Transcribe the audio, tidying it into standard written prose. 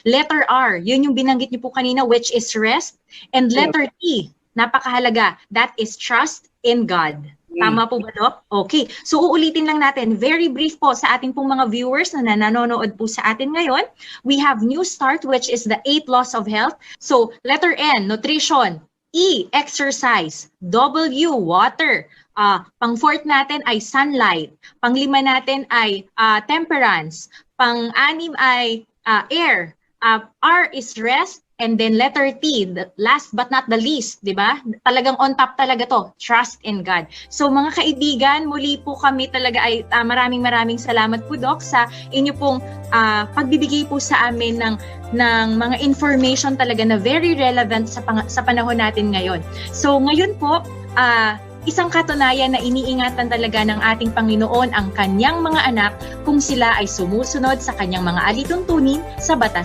Letter R, yun yung binanggit niyo po kanina, which is rest. And letter T, napakahalaga, that is trust in God. Tama po ba, Doc? Okay. So uulitin lang natin, very brief po sa ating pong mga viewers na nanonood po sa atin ngayon. We have New Start, which is the 8 laws of health. So letter N, nutrition. E, exercise. W, water. Pang-4 natin ay sunlight. Pang-5 natin ay temperance. Pang-6 ay air. R is rest. And then letter T, last but not the least, di ba? Talagang on top talaga to, trust in God. So mga kaibigan, muli po kami talaga ay maraming salamat po, Doc, sa inyo pong pagbibigay po sa amin ng mga information talaga na very relevant sa panahon natin ngayon. So ngayon po, isang katunayan na iniingatan talaga ng ating Panginoon ang kanyang mga anak kung sila ay sumusunod sa kanyang mga alituntunin sa batas